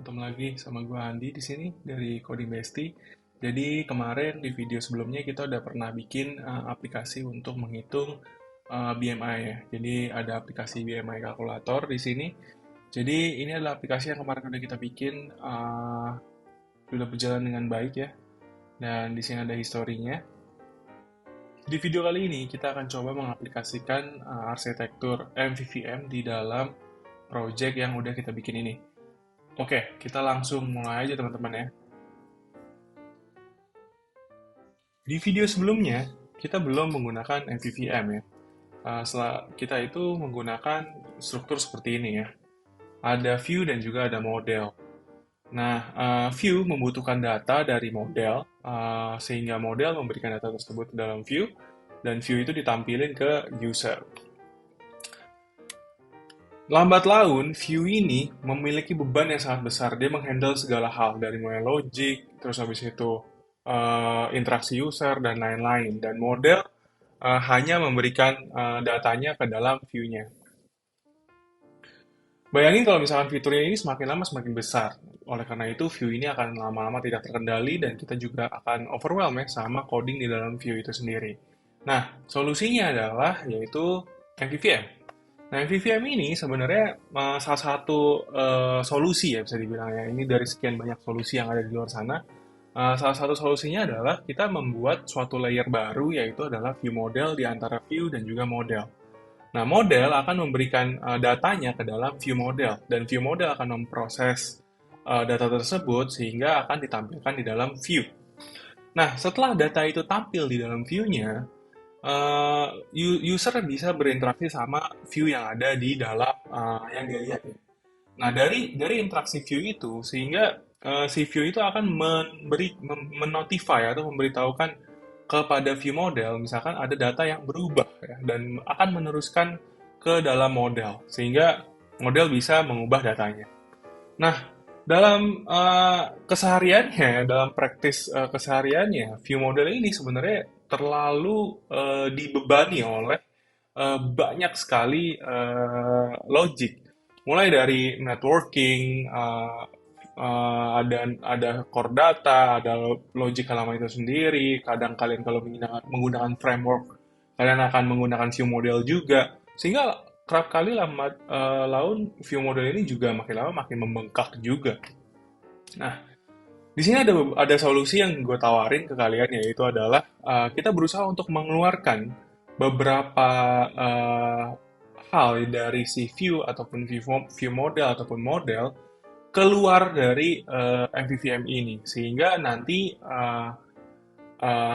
ketemu lagi sama gue Andi di sini dari Coding Bestie. Jadi kemarin di video sebelumnya kita udah pernah bikin aplikasi untuk menghitung BMI ya. Jadi ada aplikasi BMI kalkulator di sini. Jadi ini adalah aplikasi yang kemarin udah kita bikin, sudah berjalan dengan baik ya. Dan di sini ada historinya. Di video kali ini kita akan coba mengaplikasikan arsitektur MVVM di dalam project yang udah kita bikin ini. Oke, kita langsung mulai aja teman-teman ya. Di video sebelumnya, kita belum menggunakan MVVM ya. Setelah kita itu menggunakan struktur seperti ini ya. Ada view dan juga ada model. Nah, view membutuhkan data dari model, sehingga model memberikan data tersebut ke dalam view, dan view itu ditampilin ke user. Lambat laun, view ini memiliki beban yang sangat besar. Dia menghandle segala hal, dari mulai logic, terus habis itu interaksi user, dan lain-lain. Dan model hanya memberikan datanya ke dalam view-nya. Bayangin kalau misalkan fiturnya ini semakin lama semakin besar. Oleh karena itu, view ini akan lama-lama tidak terkendali dan kita juga akan overwhelm ya sama coding di dalam view itu sendiri. Nah, solusinya adalah yaitu MVVM. Nah, MVVM ini sebenarnya salah satu solusi ya bisa dibilang ya. Ini dari sekian banyak solusi yang ada di luar sana. Salah satu solusinya adalah kita membuat suatu layer baru yaitu adalah view model di antara view dan juga model. Nah, model akan memberikan datanya ke dalam view model dan view model akan memproses data tersebut sehingga akan ditampilkan di dalam view. Nah, setelah data itu tampil di dalam view-nya, user bisa berinteraksi sama view yang ada di dalam yang dia lihat ya. Nah, dari interaksi view itu sehingga si view itu akan menotify atau memberitahukan kepada view model misalkan ada data yang berubah ya, dan akan meneruskan ke dalam model sehingga model bisa mengubah datanya. Nah, dalam kesehariannya, dalam praktis kesehariannya, view model ini sebenarnya terlalu dibebani oleh banyak sekali logic. Mulai dari networking, ada core data, ada logic halaman itu sendiri. Kadang kalian kalau menggunakan framework, kalian akan menggunakan view model juga. Sehingga kerap kali lambat laun view model ini juga makin lama makin membengkak juga. Nah, di sini ada solusi yang gue tawarin ke kalian yaitu adalah kita berusaha untuk mengeluarkan beberapa hal dari si view ataupun view model ataupun model keluar dari MVVM ini sehingga nanti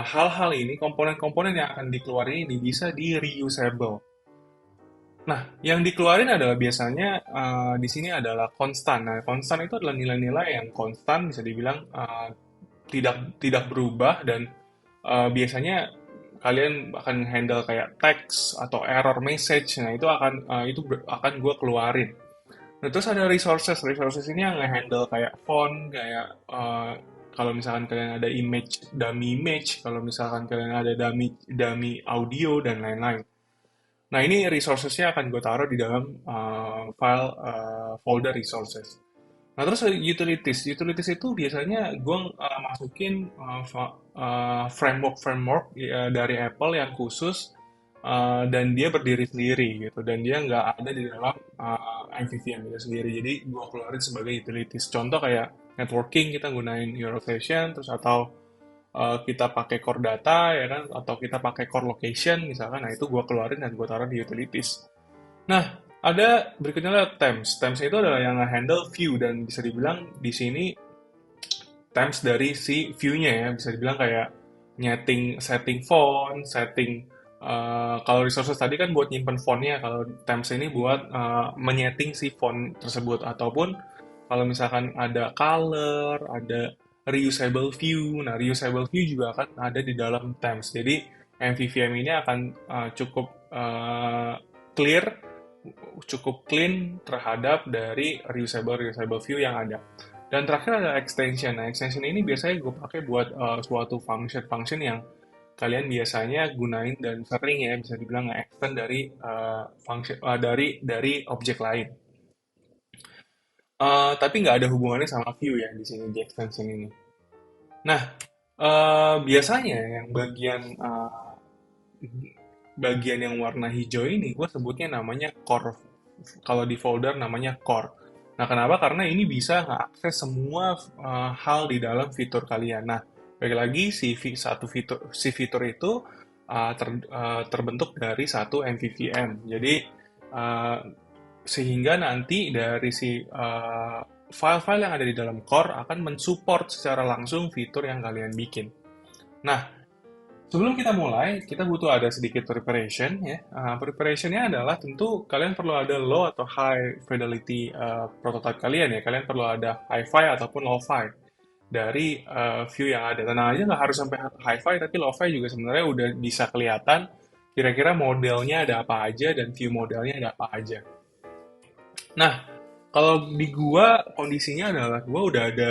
hal-hal ini komponen-komponen yang akan dikeluarin ini bisa di reusable. Nah, yang dikeluarin adalah biasanya di sini adalah konstan. Nah, konstan itu adalah nilai-nilai yang konstan, bisa dibilang tidak tidak berubah dan biasanya kalian akan handle kayak text atau error message. Nah, itu akan gue keluarin. Nah, terus ada resources. Resources ini yang nge-handle kayak font, kayak kalau misalkan kalian ada image, kalau misalkan kalian ada dummy audio dan lain-lain. Nah, ini resources-nya akan gue taruh di dalam file folder resources. Nah, terus ada utilities. Utilities itu biasanya gue masukin framework dari Apple yang khusus dan dia berdiri sendiri gitu. Dan dia nggak ada di dalam MVVM itu sendiri. Jadi gue keluarin sebagai utilities. Contoh kayak networking kita gunain Eurostation, terus atau kita pakai core data ya kan atau kita pakai core location misalkan, nah itu gue keluarin dan gue taruh di utilities. Nah, ada berikutnya adalah temps. Temps itu adalah yang handle view dan bisa dibilang di sini temps dari si view-nya ya, bisa dibilang kayak setting font, setting kalau resources tadi kan buat nyimpen fontnya, kalau temps ini buat menyeting si font tersebut ataupun kalau misalkan ada color, ada reusable view. Nah, reusable view juga akan ada di dalam temps. Jadi MVVM ini akan cukup clear, cukup clean terhadap dari reusable view yang ada. Dan terakhir ada extension. Nah, extension ini biasanya gue pakai buat suatu function yang kalian biasanya gunain dan sering ya bisa dibilang nge-extend dari function dari objek lain. Tapi nggak ada hubungannya sama view ya di sini di extension ini. Nah, biasanya yang bagian yang warna hijau ini gue sebutnya namanya core. Kalau di folder namanya core. Nah, kenapa? Karena ini bisa ngeakses semua hal di dalam fitur kalian. Nah, balik lagi si fitur itu terbentuk dari satu MVVM. Jadi uh, sehingga nanti dari file-file yang ada di dalam core akan mensupport secara langsung fitur yang kalian bikin. Nah, sebelum kita mulai, kita butuh ada sedikit preparation ya. Preparationnya adalah tentu kalian perlu ada low atau high fidelity prototype kalian ya. Kalian perlu ada hi-fi ataupun low-fi dari view yang ada. Tenang aja nggak harus sampai hi-fi, tapi low-fi juga sebenarnya udah bisa kelihatan kira-kira modelnya ada apa aja dan view modelnya ada apa aja. Nah, kalau di gua kondisinya adalah gua udah ada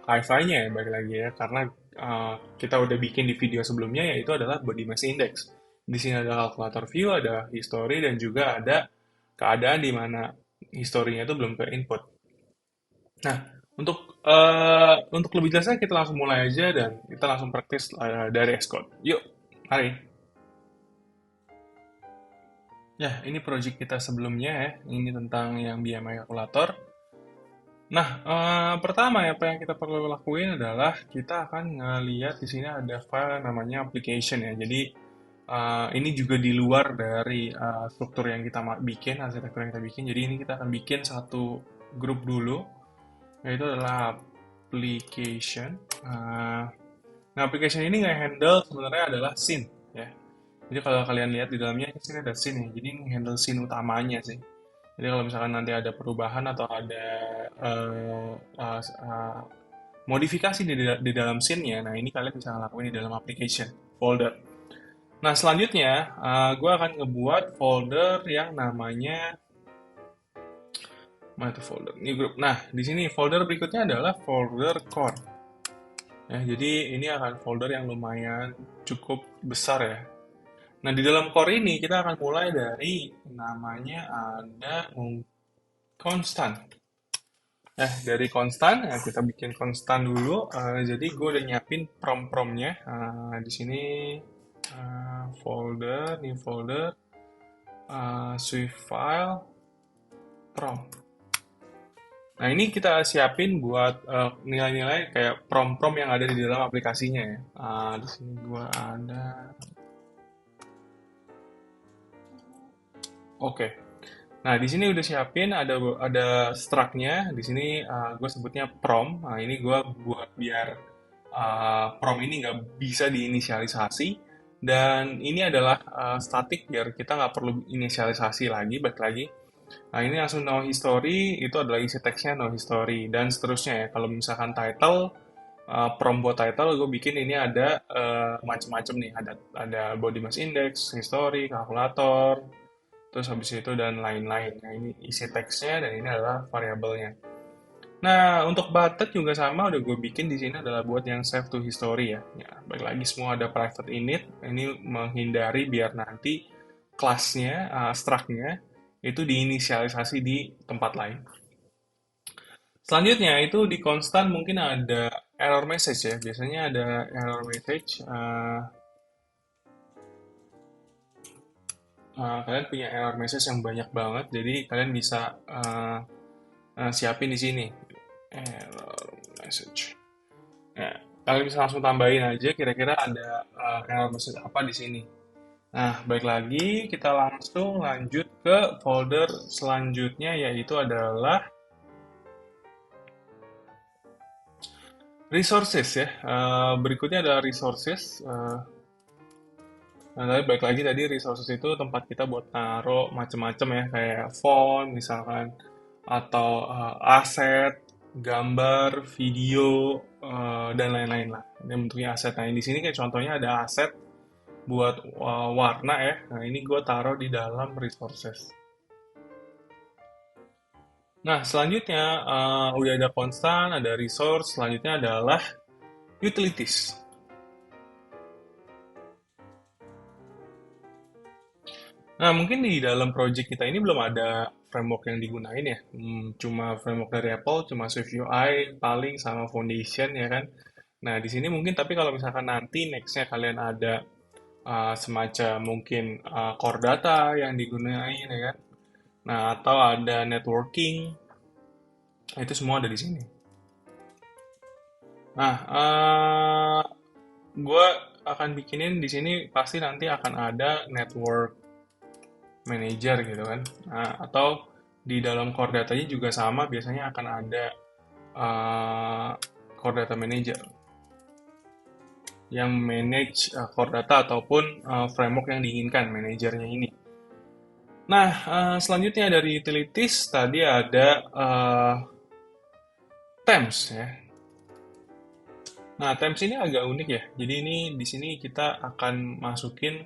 hi-fi-nya ya balik lagi ya karena kita udah bikin di video sebelumnya yaitu adalah body mass index. Di sini ada kalkulator view, ada history dan juga ada keadaan di mana historinya itu belum ke input. Nah, untuk lebih jelasnya kita langsung mulai aja dan kita langsung praktis dari Xcode. Yuk, mari. Ya, ini project kita sebelumnya ya. Ini tentang yang BMI kalkulator. Nah, pertama ya, apa yang kita perlu lakuin adalah kita akan ngeliat di sini ada file namanya application ya. Jadi ini juga di luar dari struktur yang kita bikin, arsitektur yang kita bikin. Jadi ini kita akan bikin satu grup dulu, yaitu adalah application. Nah, application ini nggak handle sebenarnya adalah scene ya. Jadi kalau kalian lihat di dalamnya di sini ada scene ya. Jadi ini handle scene utamanya sih. Jadi kalau misalkan nanti ada perubahan atau ada eh, eh, eh, modifikasi di dalam scene-nya, nah ini kalian bisa lakuin di dalam application folder. Nah selanjutnya, gue akan ngebuat folder yang namanya mana itu folder new group. Nah di sini folder berikutnya adalah folder core. Ya, jadi ini akan folder yang lumayan cukup besar ya. Nah di dalam core ini kita akan mulai dari namanya ada konstan. Dari konstan, ya kita bikin konstan dulu. Jadi gue udah nyiapin prom-promnya. Di sini folder, new folder, Swift file, prom. Nah ini kita siapin buat nilai-nilai kayak prom-prom yang ada di dalam aplikasinya ya. Di sini gue ada. Oke. Nah, di sini udah siapin ada struct-nya. Di sini gue sebutnya prom. Nah, ini gue buat biar prom ini nggak bisa diinisialisasi. Dan ini adalah static biar kita nggak perlu inisialisasi lagi, balik lagi. Nah, ini langsung no history, itu adalah isi teksnya no history. Dan seterusnya ya, kalau misalkan title, prom buat title, gue bikin ini ada macam-macam nih. Ada body mass index, history, kalkulator, terus habis itu dan lain-lain. Nah, ini isi teksnya dan ini adalah variabelnya. Nah, untuk button juga sama udah gue bikin di sini adalah buat yang save to history ya. Ya, balik lagi semua ada private init. Ini menghindari biar nanti kelasnya, struct-nya itu diinisialisasi di tempat lain. Selanjutnya itu di constant mungkin ada error message ya. Biasanya ada error message. Kalian punya error message yang banyak banget, jadi kalian bisa siapin di sini error message. Nah, kalian bisa langsung tambahin aja kira-kira ada error message apa di sini. Nah, baik lagi kita langsung lanjut ke folder selanjutnya yaitu adalah resources ya. Berikutnya adalah resources. Nah, tapi baik lagi tadi resources itu tempat kita buat naruh macem-macem ya, kayak font misalkan, atau aset, gambar, video, dan lain-lain lah. Ini bentuknya aset. Nah, di sini kayak contohnya ada aset buat warna ya. Nah, ini gue taruh di dalam resources. Nah, selanjutnya udah ada konstan, ada resource, selanjutnya adalah utilities. Nah, mungkin di dalam project kita ini belum ada framework yang digunain ya. Cuma framework dari Apple, cuma SwiftUI paling sama Foundation ya kan. Nah, di sini mungkin tapi kalau misalkan nanti nextnya kalian ada semacam mungkin core data yang digunain ya kan. Nah, atau ada networking, nah, itu semua ada di sini. Nah, gue akan bikinin di sini pasti nanti akan ada network manager gitu kan. Nah, atau di dalam core datanya juga sama biasanya akan ada uh, core data manager yang manage core data ataupun framework yang diinginkan manajernya ini. Nah, selanjutnya dari utilities tadi ada Themes ya. Nah, Themes ini agak unik ya. Jadi ini di sini kita akan masukin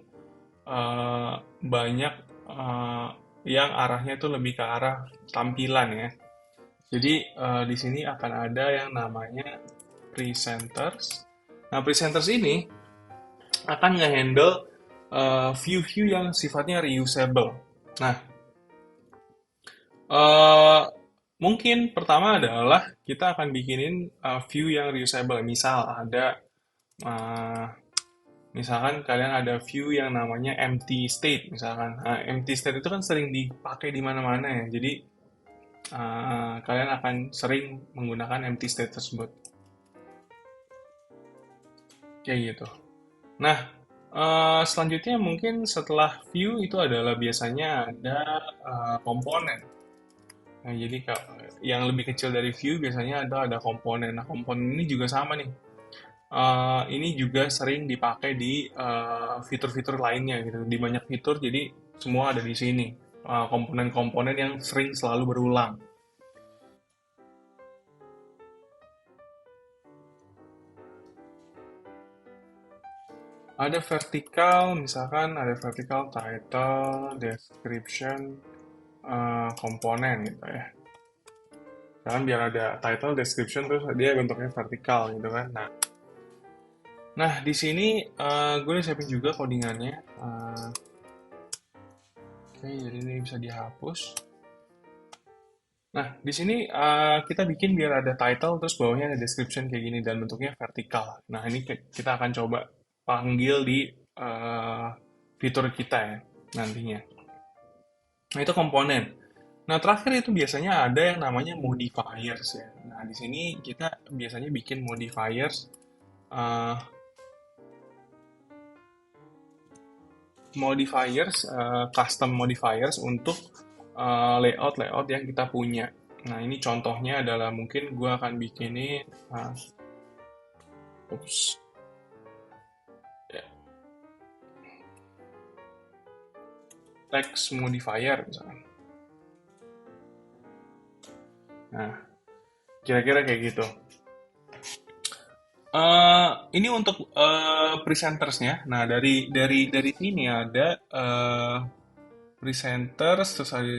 eh, banyak eh, yang arahnya itu lebih ke arah tampilan ya. Jadi di sini akan ada yang namanya presenters. Nah, presenters ini akan nge-handle view-view yang sifatnya reusable. Nah, eh, mungkin pertama adalah kita akan bikinin view yang reusable. Misal ada eh, misalkan kalian ada view yang namanya empty state misalkan. Nah, empty state itu kan sering dipakai di mana-mana ya. Jadi kalian akan sering menggunakan empty state tersebut. Kayak gitu. Nah, selanjutnya mungkin setelah view itu adalah biasanya ada komponen. Nah, jadi yang lebih kecil dari view biasanya ada komponen. Nah, komponen ini juga sama nih. Ini juga sering dipakai di fitur-fitur lainnya gitu. Di banyak fitur, jadi semua ada di sini. Komponen-komponen yang sering selalu berulang. Ada vertikal, misalkan ada vertikal title, description, komponen gitu ya. Kan biar ada title, description, terus dia bentuknya vertikal gitu kan. Nah, di sini gue udah siapin juga codingannya. Oke, jadi ini bisa dihapus. Nah, di sini kita bikin biar ada title, terus bawahnya ada description kayak gini, dan bentuknya vertikal. Nah, ini kita akan coba panggil di eh, fitur kita ya, nantinya. Nah, itu komponen. Nah, terakhir itu biasanya ada yang namanya modifiers ya. Nah, di sini kita biasanya bikin modifiers, eh, custom modifiers untuk layout-layout yang kita punya. Nah, ini contohnya adalah mungkin gue akan bikinin, ups, ya, text modifier misalnya. Nah, kira-kira kayak gitu. Ini untuk presentersnya. Nah, dari sini ada presenters, terus ada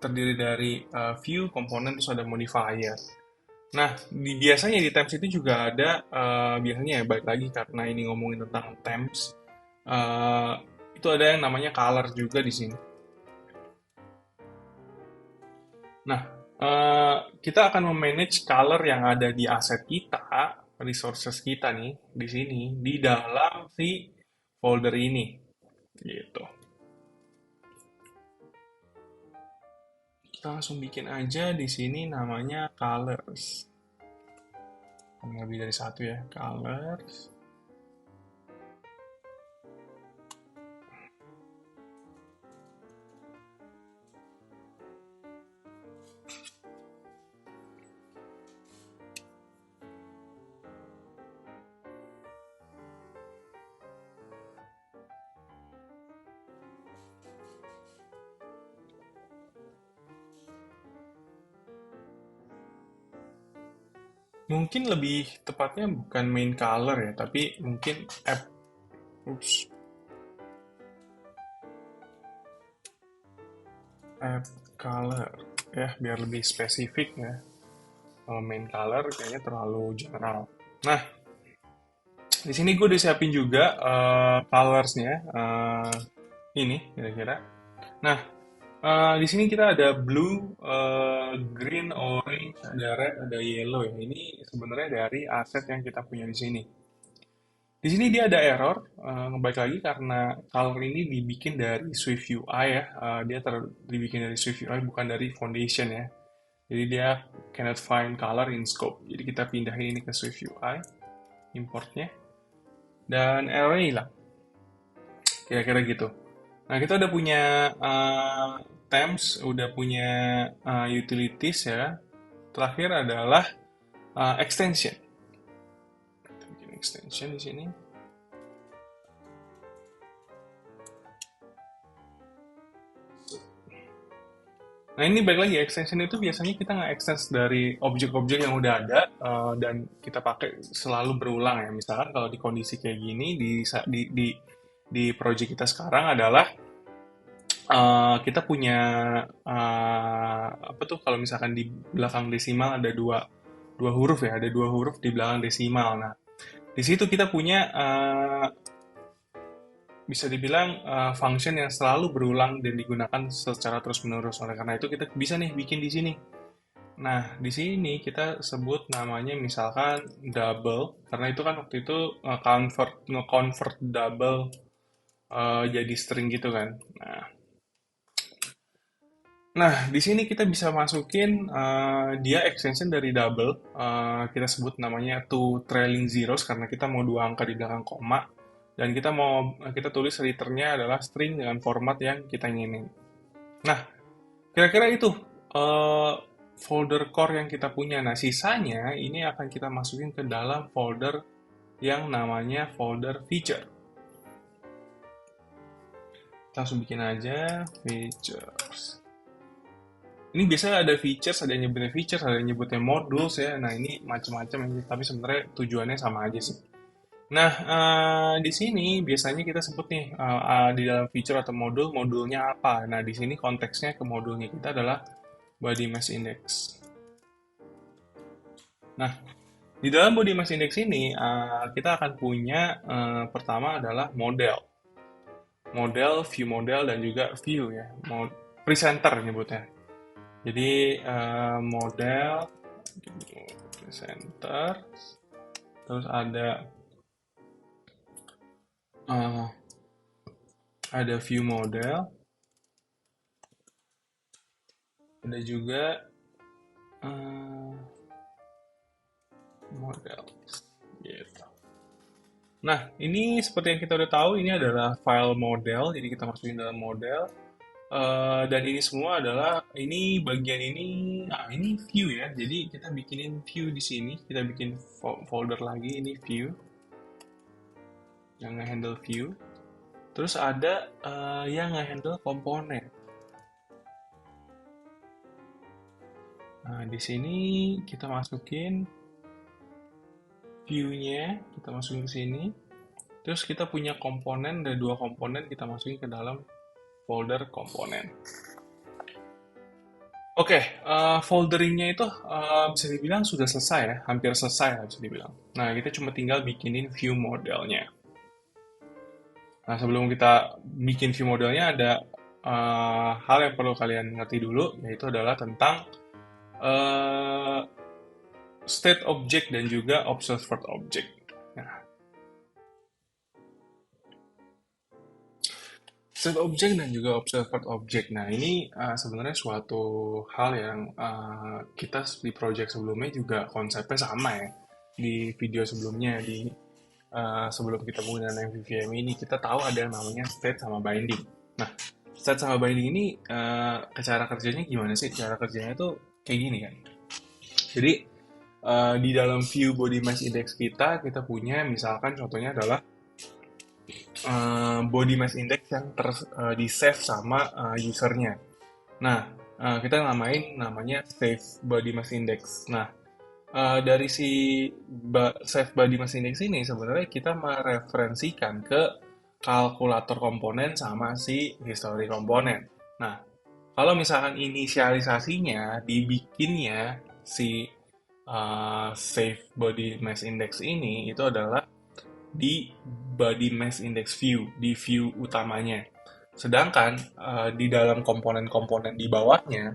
terdiri dari view, komponen, terus ada modifier. Nah, biasanya di Temps itu juga ada, biasanya ya balik lagi karena ini ngomongin tentang Temps, eh, itu ada yang namanya color juga di sini. Nah, kita akan memanage color yang ada di aset kita, resources kita nih, di sini, di dalam si folder ini, gitu. Kita langsung bikin aja di sini namanya colors. Lebih dari satu ya, colors. Mungkin lebih tepatnya bukan main color ya, tapi mungkin oops, app color ya, biar lebih spesifik ya. Kalau main color kayaknya terlalu general. Nah, di sini gue udah siapin juga colorsnya ini kira-kira. Nah, di sini kita ada blue, green, orange, ada red, ada yellow ya. Ini sebenarnya dari aset yang kita punya di sini. Di sini dia ada error, baik lagi karena color ini dibikin dari Swift UI ya. Dia dibikin dari Swift UI bukan dari Foundation ya. Jadi dia cannot find color in scope. Jadi kita pindahin ini ke Swift UI, importnya, dan errornya hilang. Kira-kira gitu. Nah, kita udah punya themes, udah punya utilities ya. Terakhir adalah extension. Kita bikin extension di sini. Nah, ini balik lagi, extension itu biasanya kita nge-extend dari objek-objek yang udah ada dan kita pakai selalu berulang ya. Misalkan kalau di kondisi kayak gini di project kita sekarang adalah kita punya apa tuh kalau misalkan di belakang desimal ada dua huruf ya, ada dua huruf di belakang desimal. Nah, di situ kita punya bisa dibilang function yang selalu berulang dan digunakan secara terus-menerus. Oleh karena itu kita bisa nih bikin di sini. Nah, di sini kita sebut namanya misalkan double, karena itu kan waktu itu nge-convert double jadi string gitu kan. Nah, di sini kita bisa masukin dia extension dari double, kita sebut namanya to trailing zeros karena kita mau dua angka di belakang koma dan kita tulis returnnya adalah string dengan format yang kita inginin. Nah, kira-kira itu eh, folder core yang kita punya. Nah, sisanya ini akan kita masukin ke dalam folder yang namanya folder feature. Kita langsung bikin aja features. Ini biasanya ada features, ada yang nyebutnya features, ada yang nyebutnya modules ya. Nah, ini macam-macam ya, tapi sebenarnya tujuannya sama aja sih. Nah, di sini biasanya kita sebut nih di dalam feature atau modulnya apa. Nah, di sini konteksnya ke modulnya kita adalah body mass index. Nah, di dalam body mass index ini kita akan punya pertama adalah model, view model dan juga view ya, presenter nyebutnya. Jadi model, presenter, terus uh, ada view model, ada juga uh, model gitu. Nah, ini seperti yang kita udah tahu, ini adalah file model, jadi kita masukin dalam model. Dan ini semua adalah, ini bagian ini, nah ini view ya, jadi kita bikinin view di sini, kita bikin folder lagi, ini view, yang nge-handle view. Terus ada yang nge-handle komponen. Nah, di sini kita masukin view-nya, kita masukin ke sini. Terus kita punya komponen, ada dua komponen, kita masukin ke dalam folder komponen. Oke, folderingnya itu bisa dibilang sudah selesai ya, hampir selesai lah bisa dibilang. Nah, kita cuma tinggal bikinin view modelnya. Nah, sebelum kita bikin view modelnya ada hal yang perlu kalian ngerti dulu, yaitu adalah tentang uh, state object dan juga observed object. Nah, state object dan juga observed object. Nah, ini sebenarnya suatu hal yang kita di project sebelumnya juga konsepnya sama ya. Di video sebelumnya, sebelum kita menggunakan MVVM ini, kita tahu ada yang namanya state sama binding. Nah, state sama binding ini cara kerjanya gimana sih? Cara kerjanya itu kayak gini kan. Jadi, di dalam view body mass index kita punya misalkan contohnya adalah body mass index yang di save sama usernya. Nah, kita namanya save body mass index. Nah, dari si save body mass index ini sebenarnya kita mereferensikan ke kalkulator komponen sama si history komponen. Nah, kalau misalkan inisialisasinya dibikinnya si save body mass index ini itu adalah di body mass index view, di view utamanya. Sedangkan di dalam komponen-komponen di bawahnya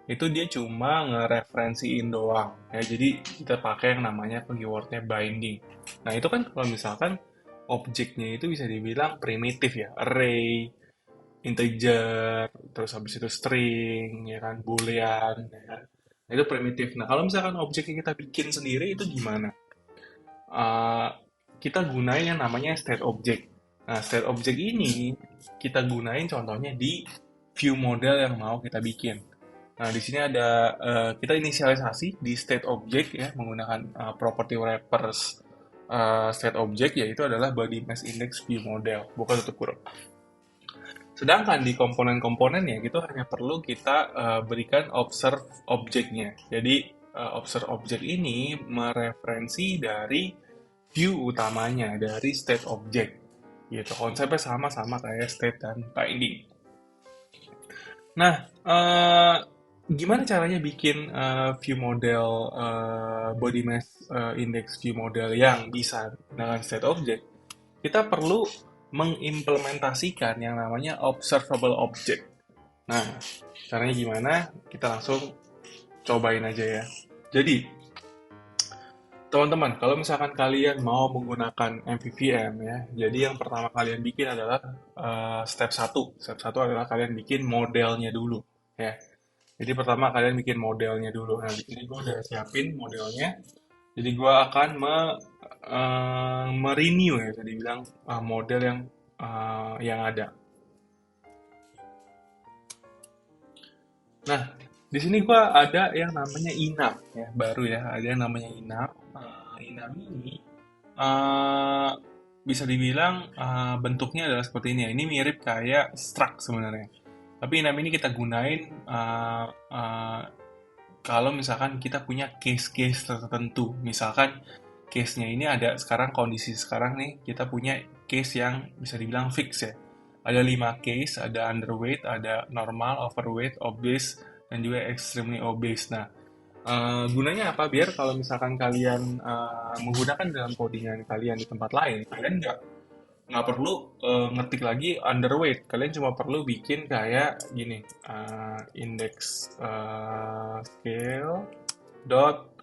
itu dia cuma ngereferensiin doang ya. Jadi kita pakai yang namanya keywordnya binding. Nah itu kan kalau misalkan objeknya itu bisa dibilang primitif ya, array, integer, terus habis itu string, ya kan, boolean, ya kan. Nah, itu primitif. Nah kalau misalkan objeknya kita bikin sendiri itu gimana? uh, kita gunain yang namanya state object. Nah, state object ini kita gunain contohnya di view model yang mau kita bikin. Nah, di sini ada kita inisialisasi di state object ya menggunakan property wrappers state object, yaitu adalah body mass index view model, buka tutup kurung. Sedangkan di komponen-komponennya itu hanya perlu kita berikan observe object-nya. Jadi observe object ini mereferensi dari view utamanya, dari state object. Gitu. Konsepnya sama-sama kayak state dan binding. Nah, gimana caranya bikin view model body mass index view model yang bisa dengan state object? Kita perlu mengimplementasikan yang namanya observable object. Nah, caranya gimana? Kita langsung cobain aja ya. Jadi, teman-teman, kalau misalkan kalian mau menggunakan MVVM ya, jadi yang pertama kalian bikin adalah step 1. Step 1 adalah kalian bikin modelnya dulu ya. Jadi pertama kalian bikin modelnya dulu. Nah, di sini gue udah siapin modelnya. Jadi gue akan merenew ya, jadi bilang model yang ada. Nah, di sini gue ada yang namanya inap ya, baru ya, ada yang namanya inap. Inap ini eh, bisa dibilang bentuknya adalah seperti ini ya. Ini mirip kayak struct sebenarnya. Tapi inap ini kita gunain kalau misalkan kita punya case-case tertentu. Misalkan case-nya ini ada sekarang, kondisi sekarang nih, kita punya case yang bisa dibilang fix ya. Ada 5 case, ada underweight, ada normal, overweight, obese, dan juga extremely obese. Nah, gunanya apa? Biar kalau misalkan kalian menggunakan dalam codingan kalian di tempat lain, kalian nggak perlu ngetik lagi underweight. Kalian cuma perlu bikin kayak gini, index scale dot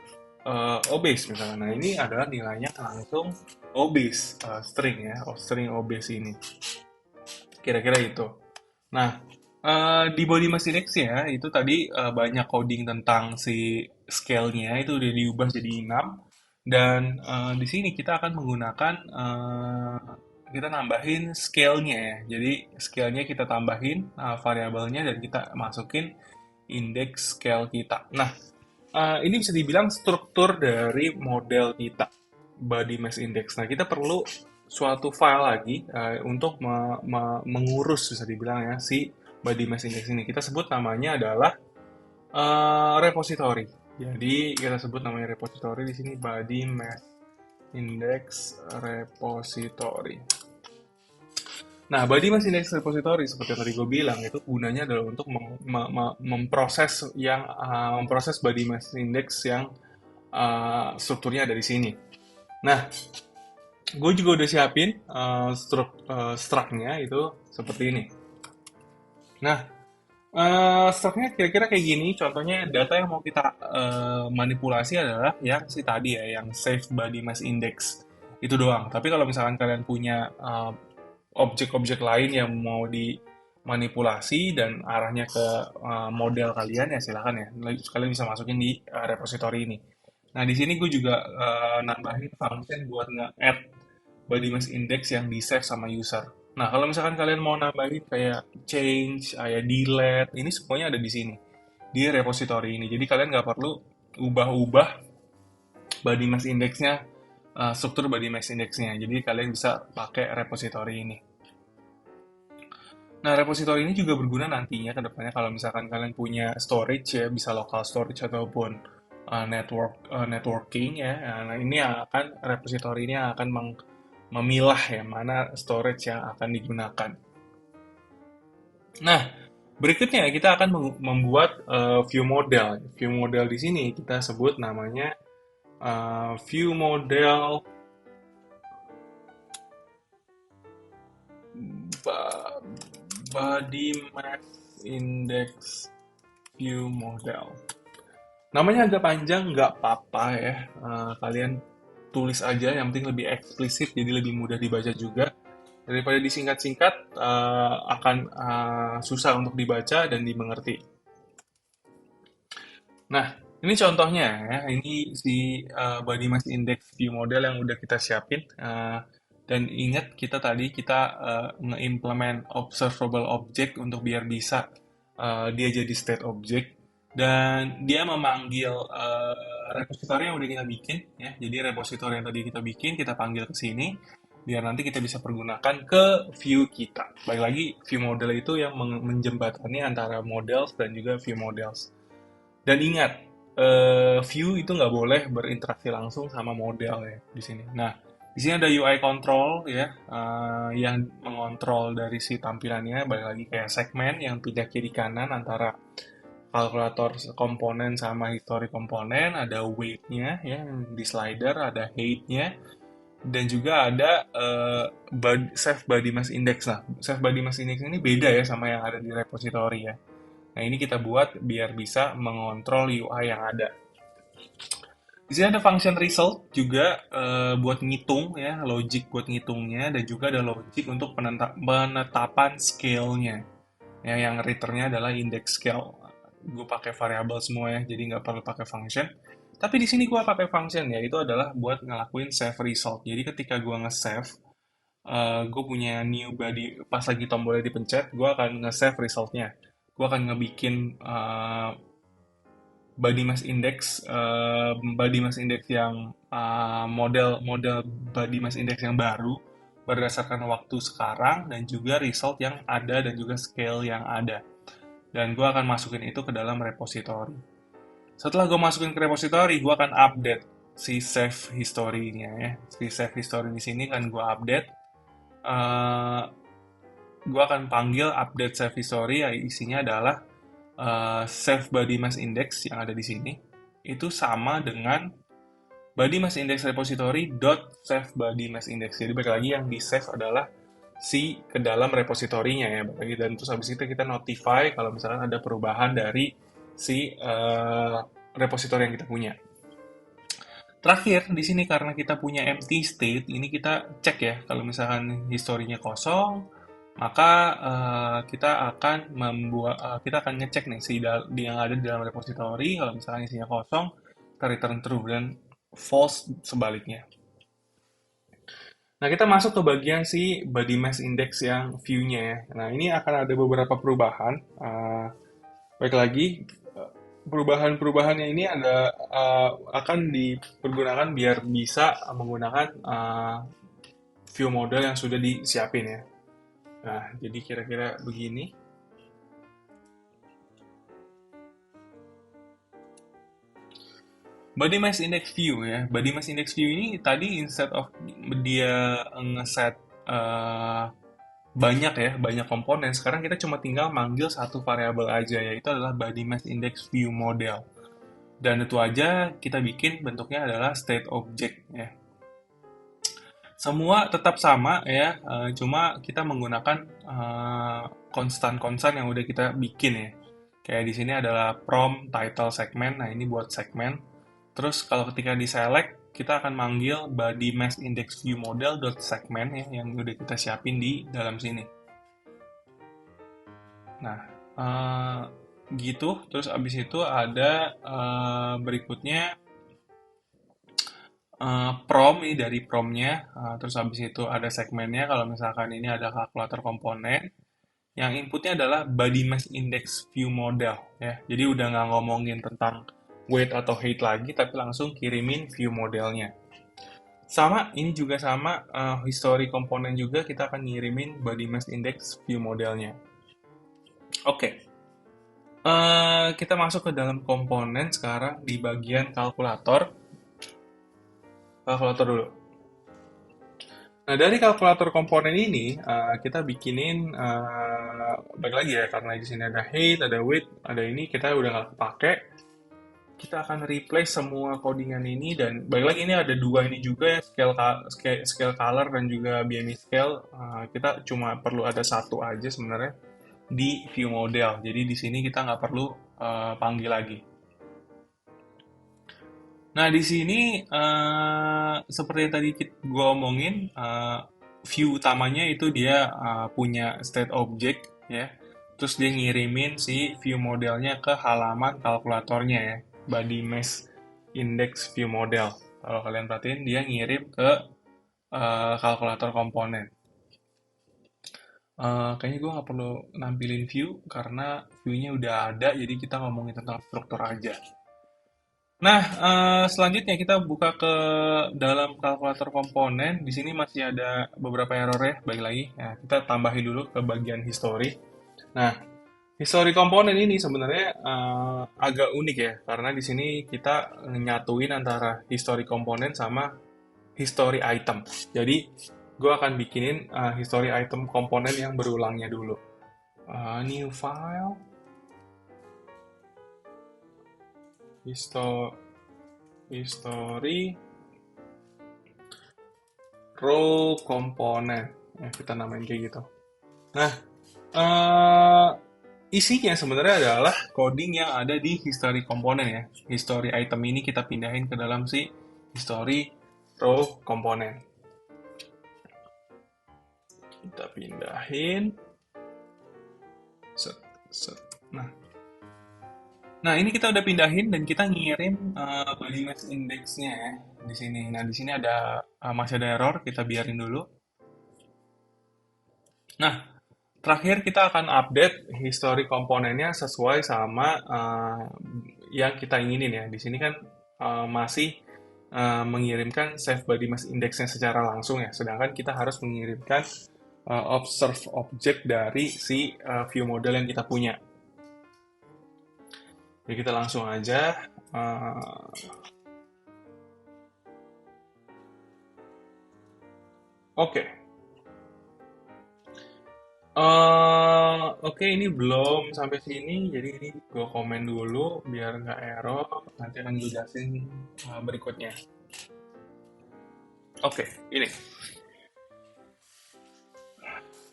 obese misalnya. Nah ini adalah nilainya langsung obese, string ya, string obese ini. Kira-kira itu. Nah, di body mass index ya, itu tadi banyak coding tentang si scale-nya, itu udah diubah jadi 6. Dan di sini kita akan menggunakan, kita nambahin scale-nya ya. Jadi scale-nya kita tambahin variabelnya dan kita masukin indeks scale kita. Nah, ini bisa dibilang struktur dari model kita, body mass index. Nah, kita perlu suatu file lagi untuk mengurus, bisa dibilang ya, si body mass index ini. Kita sebut namanya adalah repository. Jadi kita sebut namanya repository di sini, body mass index repository. Nah, body mass index repository seperti yang tadi gue bilang itu gunanya adalah untuk memproses body mass index yang strukturnya ada di sini. Nah, gue juga udah siapin struct-nya itu seperti ini. Nah, struct-nya kira-kira kayak gini. Contohnya data yang mau kita manipulasi adalah yang si tadi ya, yang save body mass index itu doang. Tapi kalau misalkan kalian punya objek-objek lain yang mau dimanipulasi dan arahnya ke model kalian ya silakan ya. Kalian bisa masukin di repository ini. Nah, di sini gue juga nambahin function buat nge-add body mass index yang di-save sama user. Nah, kalau misalkan kalian mau nambahin kayak change, kayak delete, ini semuanya ada di sini, di repository ini. Jadi kalian nggak perlu ubah-ubah body mass indexnya, struktur body mass indexnya. Jadi kalian bisa pakai repository ini. Nah, repository ini juga berguna nantinya ke depannya kalau misalkan kalian punya storage ya, bisa local storage ataupun networking ya. Nah, ini akan repository ini akan memilah ya mana storage yang akan digunakan. Nah, berikutnya kita akan membuat view model. View model di sini kita sebut namanya view model Body Mass Index View Model. Namanya agak panjang, nggak apa-apa ya. Kalian tulis aja, yang penting lebih eksplisit, jadi lebih mudah dibaca juga. Daripada disingkat-singkat, akan susah untuk dibaca dan dimengerti. Nah, ini contohnya ya. Ini si body mass index view model yang udah kita siapin. Dan ingat kita nge-implement observable object untuk biar bisa dia jadi state object. Dan dia memanggil repository yang udah kita bikin ya. Jadi repository yang tadi kita bikin kita panggil ke sini biar nanti kita bisa pergunakan ke view kita. Baik lagi, view model itu yang menjembatani antara models dan juga view models. Dan ingat, view itu nggak boleh berinteraksi langsung sama model ya di sini. Nah, di sini ada UI control ya, yang mengontrol dari si tampilannya, balik lagi kayak segmen yang pindah kiri kanan antara kalkulator komponen sama history komponen, ada weight-nya ya di slider, ada height-nya, dan juga ada save body mass index. Nah, save body mass index ini beda ya sama yang ada di repository ya. Nah, ini kita buat biar bisa mengontrol UI yang ada. Di sini ada function result juga buat ngitung ya, logic buat ngitungnya, dan juga ada logic untuk penetapan scale-nya. Ya, yang returnnya adalah index scale. Gue pakai variabel semua ya, jadi nggak perlu pakai function. Tapi di sini gue pakai function ya, itu adalah buat ngelakuin save result. Jadi ketika gue nge-save, gue punya new body, pas lagi tombolnya dipencet, gue akan nge-save resultnya. Gue akan ngebikin body mass index yang model body mass index yang baru berdasarkan waktu sekarang dan juga result yang ada dan juga scale yang ada. Dan gue akan masukin itu ke dalam repository. Setelah gue masukin ke repository, gue akan update si save history-nya ya. Si save history di sini kan gue update. Gue akan panggil update save history, ya isinya adalah save body mass index yang ada di sini. Itu sama dengan body mass index repository dot save body mass index. Jadi balik lagi yang di save adalah si ke dalam repositorinya ya. Dan terus habis itu kita notify kalau misalkan ada perubahan dari si repository yang kita punya. Terakhir, di sini karena kita punya empty state, ini kita cek ya, kalau misalkan historinya kosong, maka kita akan ngecek nih yang ada di dalam repository, kalau misalkan isinya kosong, kita return true, dan false sebaliknya. Nah, kita masuk ke bagian si body mass index yang view-nya ya. Nah, ini akan ada beberapa perubahan. Baik lagi, perubahan-perubahannya ini akan dipergunakan biar bisa menggunakan view model yang sudah disiapin ya. Nah, jadi kira-kira begini. Body mass index view ya. Body mass index view ini tadi instead of dia ngeset banyak komponen. Sekarang kita cuma tinggal manggil satu variabel aja, yaitu adalah body mass index view model. Dan itu aja kita bikin bentuknya adalah state object ya. Semua tetap sama ya, cuma kita menggunakan konstan-konstan yang udah kita bikin ya. Kayak di sini adalah prom, title, segmen. Nah, ini buat segmen. Terus kalau ketika di select, kita akan manggil body mass index view model dot segment ya, yang udah kita siapin di dalam sini. Nah, gitu. Terus abis itu ada berikutnya prom ini dari promnya, terus habis itu ada segmennya. Kalau misalkan ini ada kalkulator komponen, yang inputnya adalah body mass index view model ya. Jadi udah nggak ngomongin tentang weight atau height lagi, tapi langsung kirimin view modelnya. Sama, ini juga sama, history komponen juga kita akan ngirimin body mass index view modelnya. Oke. Kita masuk ke dalam komponen sekarang di bagian kalkulator. Kalkulator dulu. Nah, dari kalkulator komponen ini, kita bikinin, balik lagi ya, karena di sini ada height, ada weight, ada ini, kita udah nggak pakai. Kita akan replace semua codingan ini, dan balik lagi ini ada dua ini juga ya, scale color dan juga BMI scale. Kita cuma perlu ada satu aja sebenarnya. di view model. Jadi di sini kita nggak perlu panggil lagi. Nah, di sini seperti yang tadi gue omongin, view utamanya itu dia punya state object ya. Terus dia ngirimin si view modelnya ke halaman kalkulatornya ya, body mass index view model. Kalau kalian perhatiin, dia ngirim ke kalkulator komponen. Kayaknya gue nggak perlu nampilin view karena view-nya udah ada, jadi kita ngomongin tentang struktur aja. Nah, selanjutnya kita buka ke dalam kalkulator komponen. Di sini masih ada beberapa error ya, balik lagi. Nah, kita tambahin dulu ke bagian history. Nah, history komponen ini sebenarnya agak unik ya, karena di sini kita nyatuin antara history komponen sama history item. Jadi, gue akan bikinin history item komponen yang berulangnya dulu. New file, history row komponen. Ya, kita namain kayak gitu. Nah, eh, isinya sebenarnya adalah coding yang ada di history komponen ya. History item ini kita pindahin ke dalam si history row komponen. Kita pindahin. Set, set. Nah, ini kita udah pindahin dan kita ngirim body mass index-nya ya di sini. Nah, di sini ada masih ada error, kita biarin dulu. Nah, terakhir kita akan update history komponennya sesuai sama yang kita inginin ya. Di sini kan masih mengirimkan save body mass index-nya secara langsung ya. Sedangkan kita harus mengirimkan observe object dari si view model yang kita punya. Jadi kita langsung aja oke. Oke, ini belum sampai sini, jadi ini gue komen dulu biar nggak error. Nanti akan gue jelasin berikutnya. Oke, ini.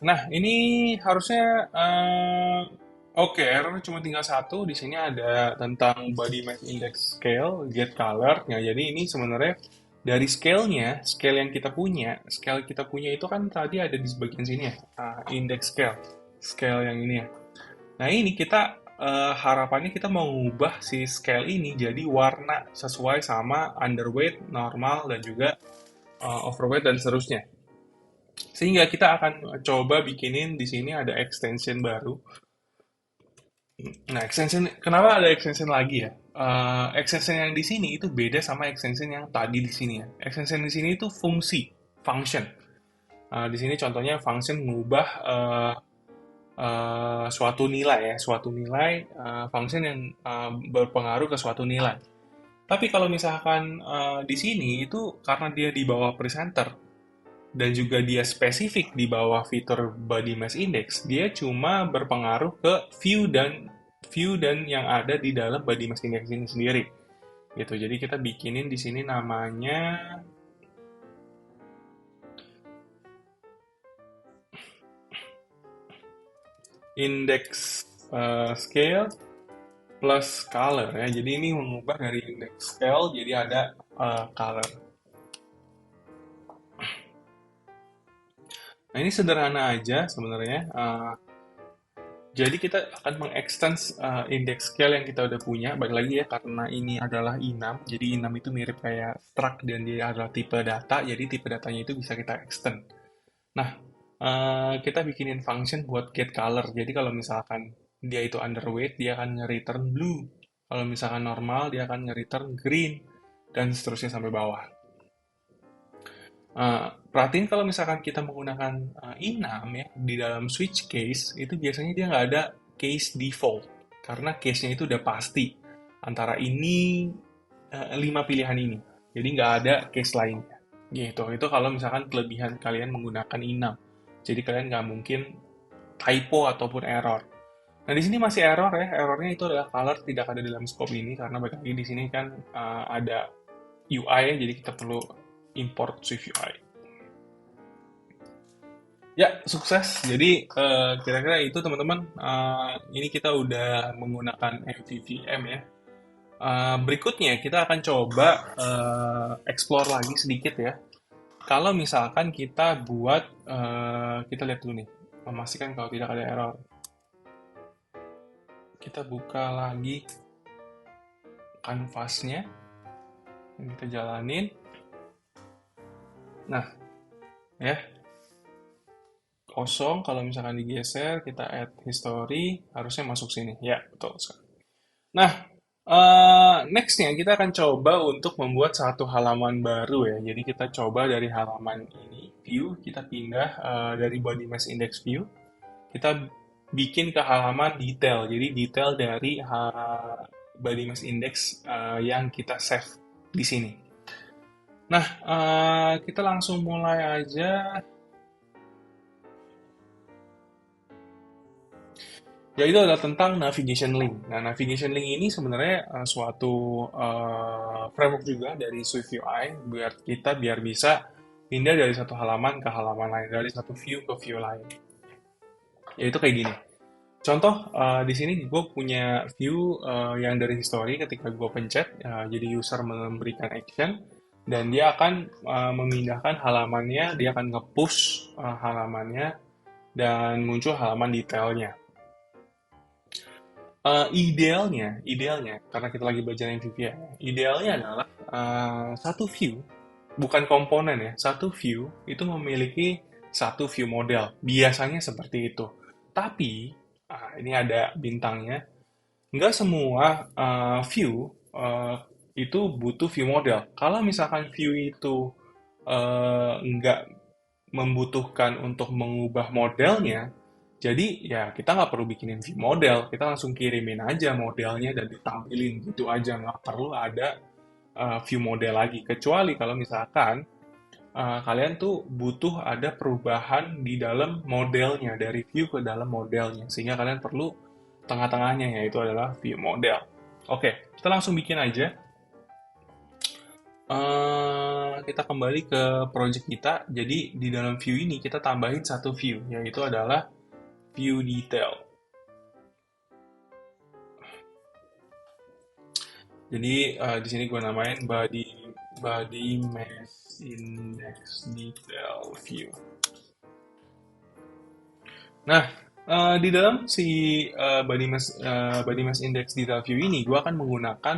Nah, ini harusnya oke, error cuma tinggal satu. Di sini ada tentang body mass index scale, get color. Nah, jadi ini sebenarnya dari scale-nya, scale kita punya itu kan tadi ada di bagian sini ya, index scale, scale yang ini ya. Nah, ini kita harapannya kita mau ngubah si scale ini jadi warna sesuai sama underweight, normal, dan juga overweight dan seterusnya. Sehingga kita akan coba bikinin di sini ada extension baru. Nah, extension, kenapa ada extension lagi ya? Extension yang di sini itu beda sama extension yang tadi di sini ya. Extension di sini itu fungsi, function. Di sini contohnya function mengubah suatu nilai ya, suatu nilai function yang berpengaruh ke suatu nilai. Tapi kalau misalkan di sini itu karena dia di bawah presenter dan juga dia spesifik di bawah fitur body mass index, dia cuma berpengaruh ke view dan yang ada di dalam body mass index ini sendiri. Gitu. Jadi kita bikinin di sini namanya index scale plus color ya. Jadi ini mengubah dari index scale jadi ada color. Nah, ini sederhana aja sebenarnya. Jadi kita akan mengextend index scale yang kita udah punya. Balik lagi ya, karena ini adalah enum. Jadi enum itu mirip kayak struct dan dia adalah tipe data. Jadi tipe datanya itu bisa kita extend. Nah, kita bikinin function buat get color. Jadi kalau misalkan dia itu underweight, dia akan nge-return blue. Kalau misalkan normal, dia akan nge-return green. Dan seterusnya sampai bawah. Perhatiin kalau misalkan kita menggunakan enum ya, di dalam switch case, itu biasanya dia nggak ada case default. Karena case-nya itu udah pasti. Antara ini, 5 pilihan ini. Jadi nggak ada case lainnya. Gitu. Itu kalau misalkan kelebihan kalian menggunakan enum. Jadi kalian nggak mungkin typo ataupun error. Nah, di sini masih error ya. Errornya itu adalah color tidak ada dalam scope ini karena bagi di sini kan ada UI ya, jadi kita perlu import Swift UI. Ya, sukses. Jadi, kira-kira itu teman-teman. Ini kita udah menggunakan MVVM ya. Berikutnya kita akan coba explore lagi sedikit ya. Kalau misalkan kita buat, kita lihat dulu nih, memastikan kalau tidak ada error. Kita buka lagi kanvasnya, yang kita jalanin. Nah, ya, kosong. Kalau misalkan digeser, kita add history, harusnya masuk sini. Ya, betul sekali. Nah, nextnya kita akan coba untuk membuat satu halaman baru ya. Jadi kita coba dari halaman ini, view, kita pindah dari body mass index view, kita bikin ke halaman detail. Jadi detail dari body mass index yang kita save di sini. Nah, kita langsung mulai aja. Ya itu adalah tentang navigation link. Nah, navigation link ini sebenarnya suatu framework juga dari SwiftUI biar bisa pindah dari satu halaman ke halaman lain, dari satu view ke view lain. Yaitu kayak gini. Contoh di sini gue punya view yang dari history ketika gue pencet, jadi user memberikan action dan dia akan memindahkan halamannya, dia akan nge-push halamannya dan muncul halaman detailnya. Idealnya, karena kita lagi belajar MVP ya, idealnya adalah satu view, bukan komponen ya, satu view itu memiliki satu view model. Biasanya seperti itu. Tapi, ini ada bintangnya, nggak semua view itu butuh view model. Kalau misalkan view itu nggak membutuhkan untuk mengubah modelnya, jadi ya kita nggak perlu bikinin view model, kita langsung kirimin aja modelnya dan ditampilin gitu aja, nggak perlu ada view model lagi. Kecuali kalau misalkan kalian tuh butuh ada perubahan di dalam modelnya, dari view ke dalam modelnya, sehingga kalian perlu tengah-tengahnya, yaitu adalah view model. Oke, kita langsung bikin aja. Kita kembali ke project kita. Jadi di dalam view ini kita tambahin satu view, yaitu adalah view detail. Jadi di sini gue namain body mass index detail view. Nah, di dalam si body mass index detail view ini, gue akan menggunakan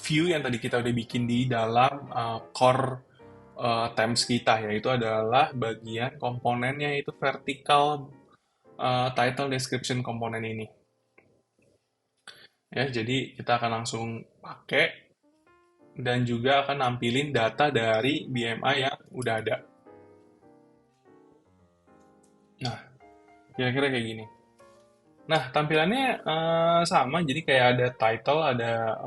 view yang tadi kita udah bikin di dalam core themes kita, yaitu adalah bagian komponennya, yaitu vertical title description komponen ini. Ya, jadi kita akan langsung pakai dan juga akan nampilin data dari BMI yang udah ada. Nah, kira-kira kayak gini. Nah, tampilannya sama, jadi kayak ada title, ada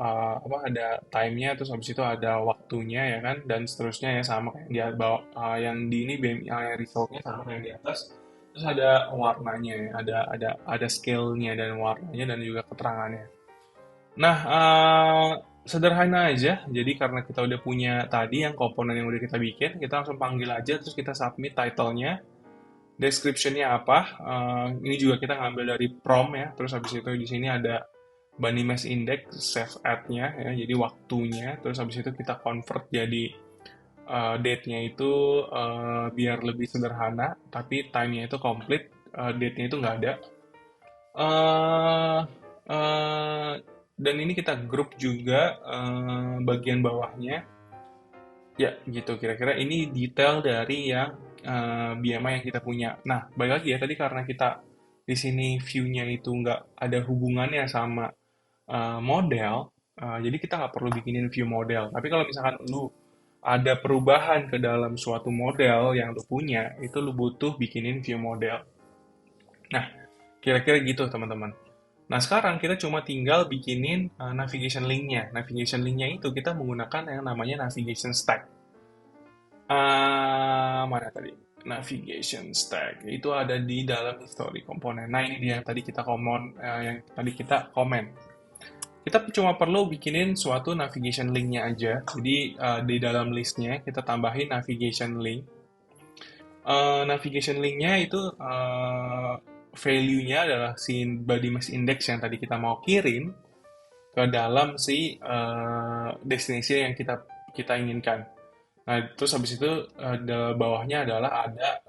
ada time-nya, terus habis itu ada waktunya ya kan, dan seterusnya ya sama kayak yang di bawah, yang di ini BMI result-nya sama kayak yang di atas. Terus ada warnanya, ya, ada scale-nya dan warnanya dan juga keterangannya. Nah, sederhana aja. Jadi karena kita udah punya tadi yang komponen yang udah kita bikin, kita langsung panggil aja, terus kita submit title-nya, description-nya apa. Ini juga kita ngambil dari prom ya. Terus habis itu di sini ada Bunny Mass Index, save at-nya ya, jadi waktunya. Terus habis itu kita convert jadi date-nya itu biar lebih sederhana, tapi time-nya itu complete, date-nya itu nggak ada. eh eh, dan ini kita grup juga bagian bawahnya. Ya, gitu. Kira-kira ini detail dari yang BMI yang kita punya. Nah, balik lagi ya, tadi karena kita di sini view-nya itu nggak ada hubungannya sama model, jadi kita nggak perlu bikinin view model. Tapi kalau misalkan lu ada perubahan ke dalam suatu model yang lu punya, itu lu butuh bikinin view model. Nah, kira-kira gitu teman-teman. Nah, sekarang kita cuma tinggal bikinin navigation link-nya. Navigation link-nya itu kita menggunakan yang namanya navigation stack. Mana tadi? Navigation stack. Itu ada di dalam history komponen. Nah, ini dia yang tadi kita komen. Kita cuma perlu bikinin suatu navigation linknya aja. Jadi di dalam listnya kita tambahin navigation link. Navigation linknya itu value-nya adalah si body mass index yang tadi kita mau kirim ke dalam si destination yang kita kita inginkan. Nah, terus habis itu bawahnya adalah ada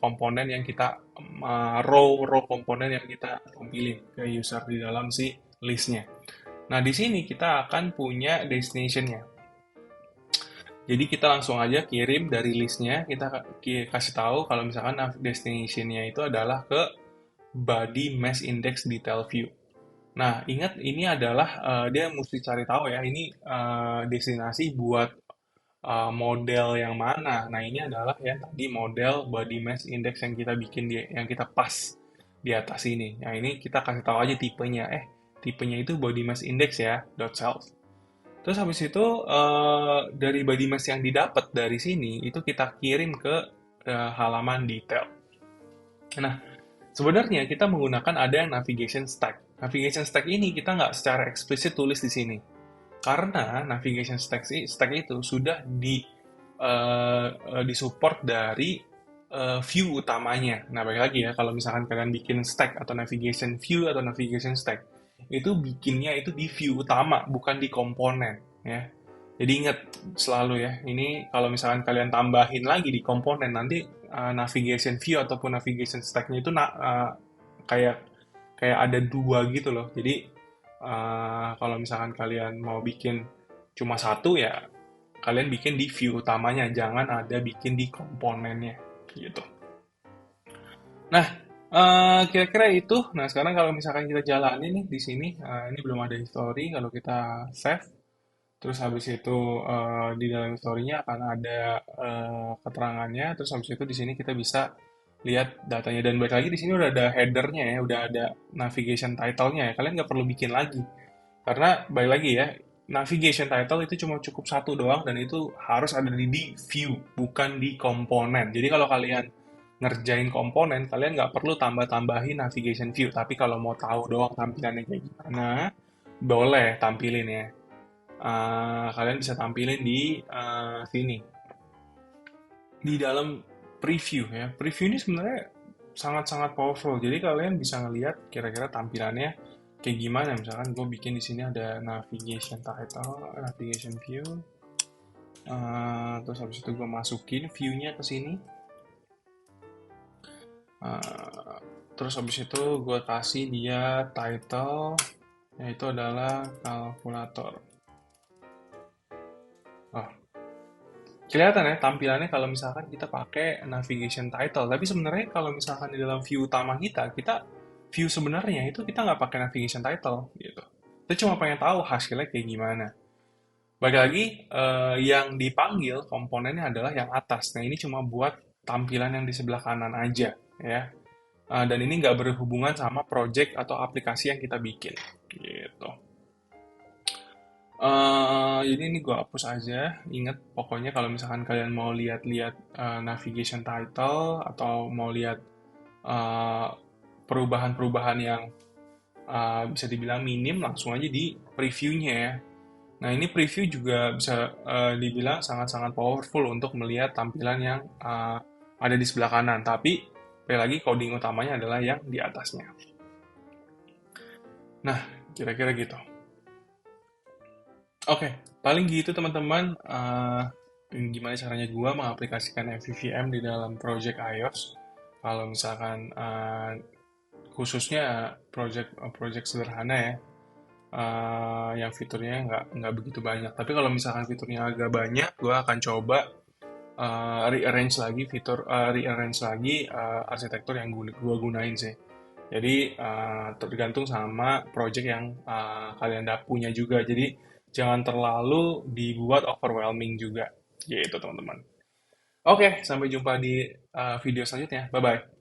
komponen yang kita row komponen yang kita tampilin ke user di dalam si listnya. Nah, di sini kita akan punya destination-nya. Jadi kita langsung aja kirim dari listnya, kita kasih tahu kalau misalkan destination-nya itu adalah ke body mass index detail view. Nah, ingat ini adalah dia mesti cari tahu ya, ini destinasi buat model yang mana. Nah, ini adalah yang tadi model body mass index yang kita bikin yang kita pas di atas ini. Nah, ini kita kasih tahu aja tipenya. Tipenya itu body mass index ya, dot self. Terus habis itu dari body mass yang didapat dari sini itu kita kirim ke halaman detail. Nah, sebenarnya kita menggunakan ada yang navigation stack. Navigation stack ini kita nggak secara eksplisit tulis di sini. Karena navigation stack itu sudah disupport dari view utamanya. Nah, balik lagi ya, kalau misalkan kalian bikin stack atau navigation view atau navigation stack, itu bikinnya itu di view utama, bukan di komponen, ya. Jadi ingat selalu ya, ini kalau misalkan kalian tambahin lagi di komponen, nanti navigation view ataupun navigation stack-nya itu kayak kayak ada dua gitu loh. Jadi kalau misalkan kalian mau bikin cuma satu ya, kalian bikin di view utamanya, jangan ada bikin di komponennya gitu. Nah, kira-kira itu. Nah, sekarang kalau misalkan kita jalanin nih di sini, ini belum ada history. Kalau kita save, terus habis itu di dalam historinya akan ada keterangannya. Terus habis itu di sini kita bisa lihat datanya. Dan balik lagi di sini udah ada headernya ya, udah ada navigation title-nya ya. Kalian nggak perlu bikin lagi. Karena balik lagi ya, navigation title itu cuma cukup satu doang dan itu harus ada di view, bukan di komponen. Jadi kalau kalian ngerjain komponen, kalian nggak perlu tambah-tambahin navigation view. Tapi kalau mau tahu doang tampilannya kayak gimana, boleh tampilin ya. Kalian bisa tampilin di sini, di dalam preview ya. Preview ini sebenarnya sangat-sangat powerful. Jadi kalian bisa ngelihat kira-kira tampilannya kayak gimana. Misalkan gue bikin di sini ada navigation title, navigation view. Terus habis itu gue masukin view-nya ke sini. Terus habis itu gue kasih dia title, yaitu adalah kalkulator. Oh, kelihatan ya tampilannya kalau misalkan kita pakai navigation title. Tapi sebenarnya kalau misalkan di dalam view utama kita view sebenarnya itu kita nggak pakai navigation title gitu. Kita cuma pengen tahu hasilnya kayak gimana. Balik lagi, yang dipanggil komponennya adalah yang atas. Nah, ini cuma buat tampilan yang di sebelah kanan aja, ya. Dan ini nggak berhubungan sama project atau aplikasi yang kita bikin, gitu. Jadi ini gue hapus aja. Ingat, pokoknya kalau misalkan kalian mau lihat-lihat navigation title atau mau lihat eh, perubahan-perubahan yang bisa dibilang minim, langsung aja di previewnya ya. Nah, ini preview juga bisa dibilang sangat-sangat powerful untuk melihat tampilan yang ada di sebelah kanan. Tapi, sekali lagi coding utamanya adalah yang di atasnya. Nah, kira-kira gitu. Oke, paling gitu teman-teman. Gimana caranya gua mengaplikasikan FVVM di dalam project iOS. Kalau misalkan khususnya project sederhana ya, yang fiturnya nggak begitu banyak. Tapi kalau misalkan fiturnya agak banyak, gue akan coba rearrange lagi arsitektur yang gue gunain sih. Jadi tergantung sama project yang kalian punya juga. Jadi jangan terlalu dibuat overwhelming juga, gitu teman-teman. Oke, sampai jumpa di video selanjutnya. Bye bye.